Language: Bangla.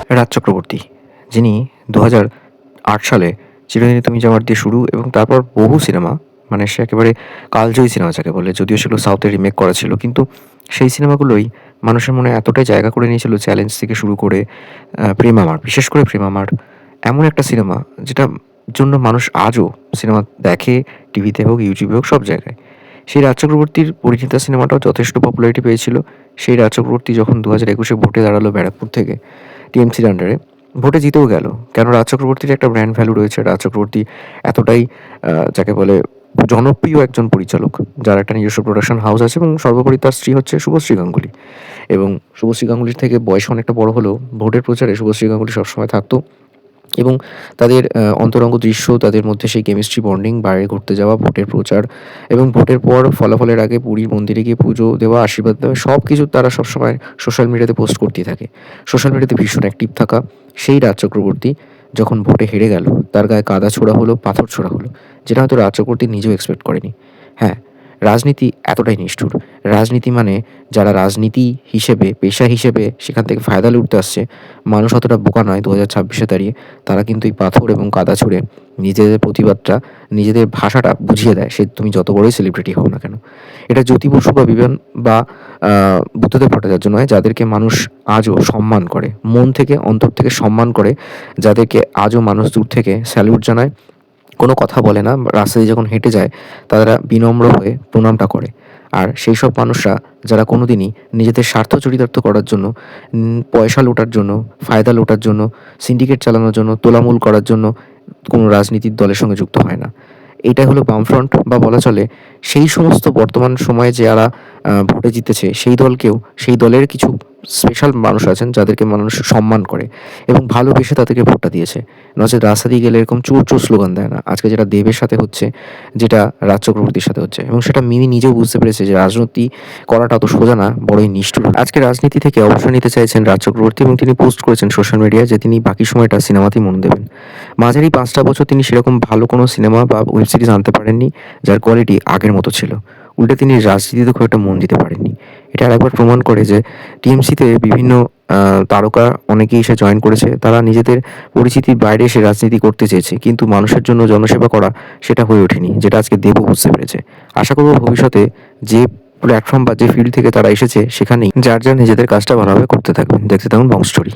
রাজ চক্রবর্তী, যিনি ২০০৮ সালে 'চিরদিনই তুমি যাওয়ার' দিয়ে শুরু এবং তারপর বহু সিনেমা, মানে সে একেবারে কালজয়ী সিনেমা যাকে বলে। যদিও সেগুলো সাউথে রিমেক করা ছিল। কিন্তু সেই সিনেমাগুলোই মানুষের মনে এতটাই জায়গা করে নিয়েছিল, 'চ্যালেঞ্জ' থেকে শুরু করে 'প্রেম আমার', বিশেষ করে 'প্রেম আমার' এমন একটা সিনেমা যেটার জন্য মানুষ আজও সিনেমা দেখে, টিভিতে হোক, ইউটিউবে হোক, সব জায়গায়। সেই রাজ চক্রবর্তীর 'পরিণীতা' সিনেমাটাও যথেষ্ট পপুলারিটি পেয়েছিল। সেই রাজ চক্রবর্তী যখন ২০২১-এ ভোটে দাঁড়ালো ব্যারাকপুর থেকে টিএমসির আন্ডারে, ভোটে জিতেও গেল। কেন? রাজ চক্রবর্তীর একটা ব্র্যান্ড ভ্যালু রয়েছে। রাজ চক্রবর্তী এতটাই যাকে বলে জনপ্রিয় একজন পরিচালক, যার একটা নিজস্ব প্রোডাকশন হাউস আছে এবং সর্বোপরি তার স্ত্রী হচ্ছে শুভশ্রী গাঙ্গুলী। এবং শুভশ্রী গাঙ্গুলীর থেকে বয়সে অনেকটা বড় হলেও ভোটের প্রচারে শুভশ্রী গাঙ্গুলী সবসময় থাকতো এবং তাদের অন্তরঙ্গ দৃশ্য, তাদের মধ্যে সেই কেমিস্ট্রি বন্ডিং, বাইরে ঘুরতে যাওয়া, ভোটের প্রচার এবং ভোটের পর ফলাফলের আগে পুরীর মন্দিরে গিয়ে পুজো দেওয়া, আশীর্বাদ দেওয়া, সবকিছু তারা সবসময় সোশ্যাল মিডিয়াতে পোস্ট করতেই থাকে। সোশ্যাল মিডিয়াতে ভীষণ অ্যাক্টিভ থাকা সেই রাজ চক্রবর্তী যখন ভোটে হেরে গেল, তার গায়ে কাদা ছোড়া হলো, পাথর ছোড়া হলো, যেটা হয়তো রাজ চক্রবর্তী নিজেও এক্সপেক্ট করেনি। হ্যাঁ, রাজনীতি এতটাই নিষ্ঠুর। রাজনীতি মানে যারা রাজনীতি হিসেবে, পেশা হিসেবে সেখান থেকে ফায়দা লুটতে আসছে, মানুষ অতটা বোকা নয় ২০২৬-এ দাঁড়িয়ে। তারা কিন্তু এই পাথর এবং কাদা ছুঁড়ে নিজেদের প্রতিবাদটা, নিজেদের ভাষাটা বুঝিয়ে দেয়, সে তুমি যত বড়ই সেলিব্রিটি হও না কেন। এটা জ্যোতি বসু বা বিমান বা আ বুদ্ধদেব ভট্টাচার্য নয়, যাদেরকে মানুষ আজও সম্মান করে। মন থেকে, অন্তর থেকে সম্মান করে, যাদেরকে আজও মানুষ দূর থেকে স্যালুট জানায়, কোনো কথা বলে না। রাস্তা দিয়ে যখন হেঁটে যায়, তারা বিনম্র হয়ে প্রণামটা করে। আর সেইসব মানুষরা যারা কোনোদিনই নিজেদের স্বার্থ চরিতার্থ করার জন্য, পয়সা লোটার জন্য, ফায়দা লোটার জন্য, সিন্ডিকেট চালানোর জন্য, তোলামূল করার জন্য কোনো রাজনীতির দলের সঙ্গে যুক্ত হয় না। এইটাই হলো বামফ্রন্ট, বা বলা চলে সেই সমস্ত বর্তমান সময়ে যারা ভোটে জিতেছে সেই দলকেও, সেই দলের কিছু স্পেশাল মানুষ আছেন যাদেরকে মানুষ সম্মান করে এবং ভালোবেসে তাদেরকে ভোটটা দিয়েছে। নচেৎ রাস্তা দিয়ে গেলে এরকম চোর, চোর স্লোগান দেয় না। আজকে যেটা দেবের সাথে হচ্ছে, যেটা রাজ চক্রবর্তীর সাথে হচ্ছে, এবং সেটা মিমি নিজেও বুঝতে পেরেছে যে রাজনীতি করাটা অত সোজা না, বড়ই নিষ্ঠুর। আজকে রাজনীতি থেকে অবসর নিতে চাইছেন রাজ চক্রবর্তী এবং তিনি পোস্ট করেছেন সোশ্যাল মিডিয়ায় যে তিনি বাকি সময়টা সিনেমাতেই মন দেবেন। মাঝারি ৫টা বছর তিনি সেরকম ভালো কোনো সিনেমা বা ওয়েব সিরিজ আনতে পারেননি, যার কোয়ালিটি আগের মতো ছিল। উল্টে তিনি রাজনীতিতে খুব একটা মন দিতে পারেননি। এটা আরেকবার প্রমাণ করে যে টিএমসিতে বিভিন্ন আ তারকা অনেকেই এসে জয়েন করেছে। তারা নিজেদের পরিচিতির বাইরে এসে রাজনীতি করতে চেয়েছে। কিন্তু মানুষের জন্য জনসেবা করা সেটা হয়ে ওঠেনি। যেটা আজকে দেবও বুঝতে পেরেছে। আশা করব ভবিষ্যতে যে প্ল্যাটফর্ম বা যে ফিল্ড থেকে তারা এসেছে সেখানেই যার নিজেদের কাজটা ভালোভাবে করতে থাকবেন। দেখতে থাকুন বং স্টোরি।